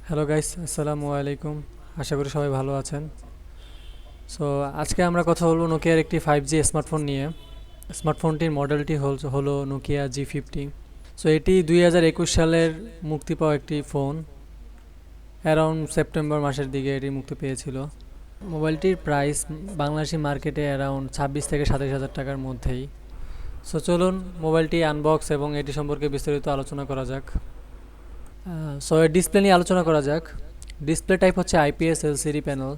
Hello guys, আসসালামু আলাইকুম। আশা করি সবাই ভালো আছেন। সো আজকে আমরা কথা বলবো নোকিয়ার একটি 5G স্মার্টফোন নিয়ে। স্মার্টফোনটির মডেলটি হলো নোকিয়া G50। সো এটি 2021 সালের মুক্তি পাওয়া একটি ফোন। অ্যারাউন্ড সেপ্টেম্বর মাসের দিকে এটি মুক্তি পেয়েছিল। মোবাইলটির প্রাইস বাংলাদেশি মার্কেটে অ্যারাউন্ড 26 থেকে 27 হাজার টাকার মধ্যেই। সো চলুন মোবাইলটি আনবক্স এবং এটি সম্পর্কে বিস্তারিত আলোচনা করা যাক। সো এর ডিসপ্লে নিয়ে আলোচনা করা যাক। ডিসপ্লে টাইপ হচ্ছে IPS LCD panel.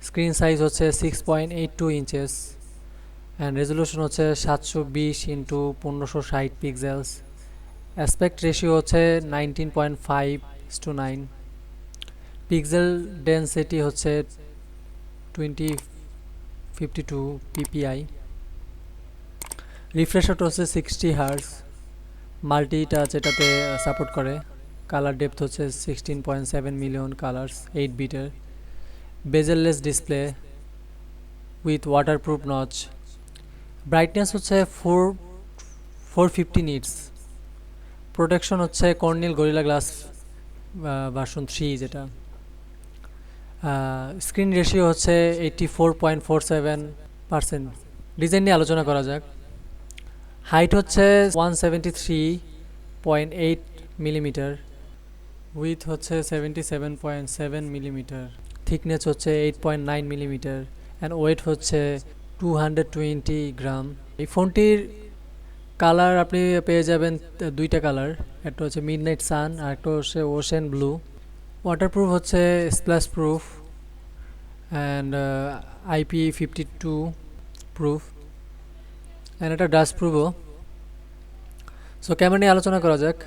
Screen size হচ্ছে 6.82 ইঞ্চেস অ্যান্ড রেজলিউশন হচ্ছে 720x1560 পিক্সেলস। অ্যাসপেক্ট রেশিও হচ্ছে 19.5:9। পিক্সেল ডেন্সিটি হচ্ছে 2052 ppi। রিফ্রেশ রেট হচ্ছে 60 Hz। মাল্টি টাচ এটাতে সাপোর্ট করে। কালার ডেপথ হচ্ছে 16.7 মিলিয়ন কালার্স 8 বিটের। Bezel-less display with waterproof notch. Brightness হচ্ছে 450 নিটস। প্রোটেকশন হচ্ছে কর্নিল গরিলা গ্লাস ভার্সন 3 যেটা। স্ক্রিন রেশিও হচ্ছে 84.47%। ডিজাইন নিয়ে আলোচনা করা যাক। হাইট হচ্ছে 173.8 মিলিমিটার। উইথ হচ্ছে 77.7 মিলিমিটার। থিকনেস হচ্ছে 8.9 মিলিমিটার অ্যান্ড ওয়েট হচ্ছে 220 গ্রাম। এই ফোনটির কালার আপনি পেয়ে যাবেন দুইটা কালার, একটা হচ্ছে মিডনাইট সান আর একটা হচ্ছে ওশেন ব্লু। ওয়াটারপ্রুফ হচ্ছে splash proof and IP52 proof and এটা ডাস্ট প্রুফও। সো ক্যামেরা নিয়ে আলোচনা করা যাক।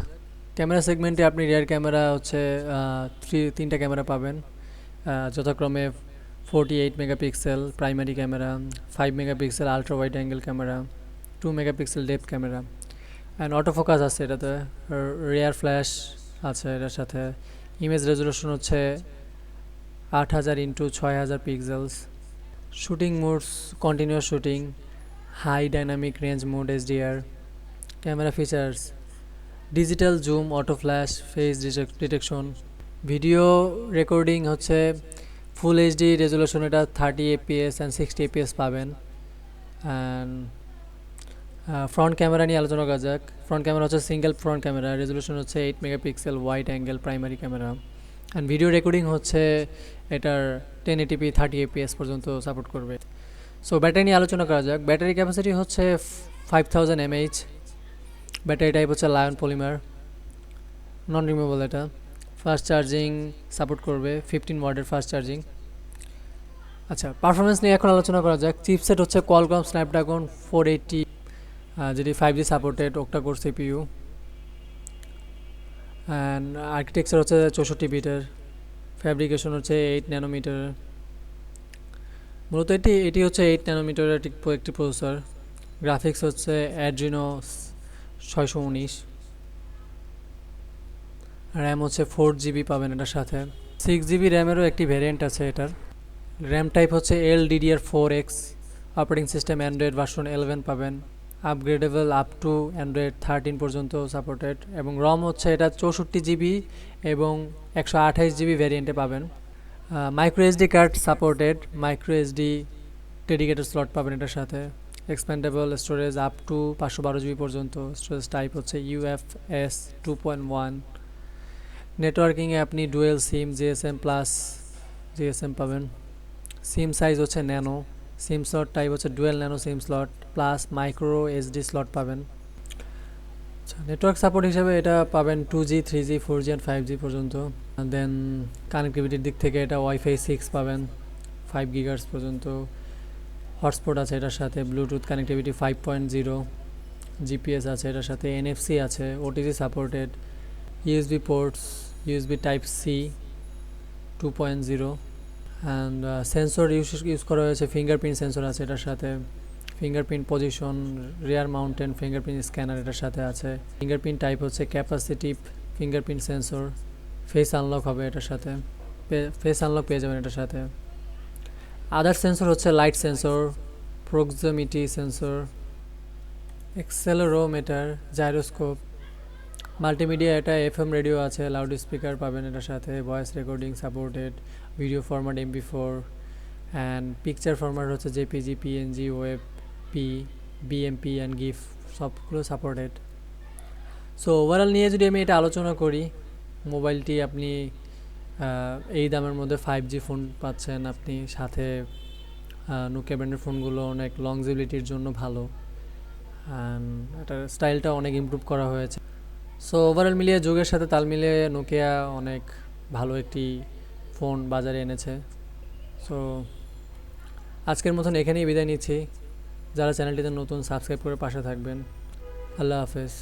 ক্যামেরা সেগমেন্টে আপনি রিয়ার ক্যামেরা হচ্ছে তিনটা ক্যামেরা পাবেন, যথাক্রমে 48 megapixel primary camera, 5 megapixel ultra wide angle camera, 2 megapixel depth camera and auto focus আছে এটাতে। রিয়ার ফ্ল্যাশ আছে এটার সাথে। ইমেজ রেজলিউশন হচ্ছে 8000x6000 pixels. Shooting modes continuous shooting, high dynamic range mode HDR। Camera features digital zoom, auto flash, face detection. Video recording হচ্ছে full HD resolution, এটা 30 FPS and 60 FPS পাবেন। And front camera নিয়ে আলোচনা করা যাক। Front camera হচ্ছে single front camera, resolution হচ্ছে 8 megapixel wide angle primary camera and video recording হচ্ছে এটার 1080p 30 FPS পর্যন্ত সাপোর্ট করবে। সো ব্যাটারি নিয়ে আলোচনা করা যাক। ব্যাটারি ক্যাপাসিটি হচ্ছে 5000 mAh। ব্যাটারি টাইপ হচ্ছে লায়ন পলিমার, নন রিমুভেবল এটা। ফাস্ট চার্জিং সাপোর্ট করবে, 15 ওয়াটের ফাস্ট চার্জিং। আচ্ছা, পারফরমেন্স নিয়ে এখন আলোচনা করা যাক। চিপসেট হচ্ছে কোয়ালকম স্ন্যাপড্রাগন 480, যেটি 5G supported octa-core CPU and architecture হচ্ছে 64 বিটের। ফ্যাব্রিকেশন হচ্ছে 8 ন্যানোমিটার। মূলত এটি হচ্ছে 8 ন্যানোমিটারের একটি প্রসেসর। গ্রাফিক্স হচ্ছে অ্যাড্রিনো 619। র্যাম হচ্ছে 4GB পাবেন এটার সাথে। 6GB র্যামেরও একটি ভ্যারিয়েন্ট আছে এটার। র্যাম টাইপ হচ্ছে LDDR4X। Operating system Android version 11 পাবেন। আপগ্রেডেবল আপ টু অ্যান্ড্রয়েড 13 পর্যন্ত সাপোর্টেড এবং রম হচ্ছে এটা 64GB এবং 128GB ভ্যারিয়েন্টে পাবেন। Micro SD card supported, micro SD dedicated slot পাবেন এটার সাথে। Expandable storage up to 512GB পর্যন্ত। স্টোরেজ টাইপ হচ্ছে UFS 2.1। নেটওয়ার্কিংয়ে আপনি ডুয়েল সিম GSM প্লাস GSM পাবেন। সিম সাইজ হচ্ছে ন্যানো। সিম স্লট টাইপ হচ্ছে ডুয়েল ন্যানো সিম slot plus micro SD slot পাবেন। আচ্ছা, নেটওয়ার্ক সাপোর্ট হিসেবে এটা পাবেন 2G 3G 4G and 5G পর্যন্ত। দেন কানেক্টিভিটির দিক থেকে এটা Wi-Fi 6 পাবেন 5 GHz পর্যন্ত। হটস্পট আছে এটার সাথে। Bluetooth connectivity 5.0। GPS আছে এটার সাথে। NFC আছে, OTG supported. USB ports, USB type C 2.0 and sensor use করা হয়েছে। ফিঙ্গারপ্রিন্ট সেন্সর আছে এটার সাথে। ফিঙ্গারপ্রিন্ট পজিশন, রিয়ার মাউন্টেন ফিঙ্গারপ্রিন্ট স্ক্যানার এটার সাথে আছে। ফিঙ্গারপ্রিন্ট টাইপ হচ্ছে capacitive fingerprint sensor. Face unlock হবে এটার সাথে, ফেস আনলক পেয়ে যাবেন এটার সাথে। আদার সেন্সর হচ্ছে light sensor, proximity sensor, accelerometer, gyroscope, multimedia, এটা এফএম রেডিও আছে, লাউড স্পিকার পাবেন এটার সাথে, voice recording supported, video format MP4, and picture format হচ্ছে JPG, PNG, WebP, BMP and GIF, সবগুলো সাপোর্টেড। সো ওভারঅল নিয়ে যদি আমি এটা আলোচনা করি, মোবাইলটি আপনি এই দামের মধ্যে 5G ফোন পাচ্ছেন আপনি, সাথে নোকিয়া ব্র্যান্ডের ফোনগুলো অনেক লংজিবিলিটির জন্য ভালো, অ্যান্ড এটার স্টাইলটা অনেক ইমপ্রুভ করা হয়েছে। সো ওভারঅল মিলিয়ে যুগের সাথে তাল মিলিয়ে নোকিয়া অনেক ভালো একটি ফোন বাজারে এনেছে। সো আজকের মতন এখানেই বিদায় নিচ্ছি। যারা চ্যানেলটিতে নতুন, সাবস্ক্রাইব করে পাশে থাকবেন। আল্লাহ হাফেজ।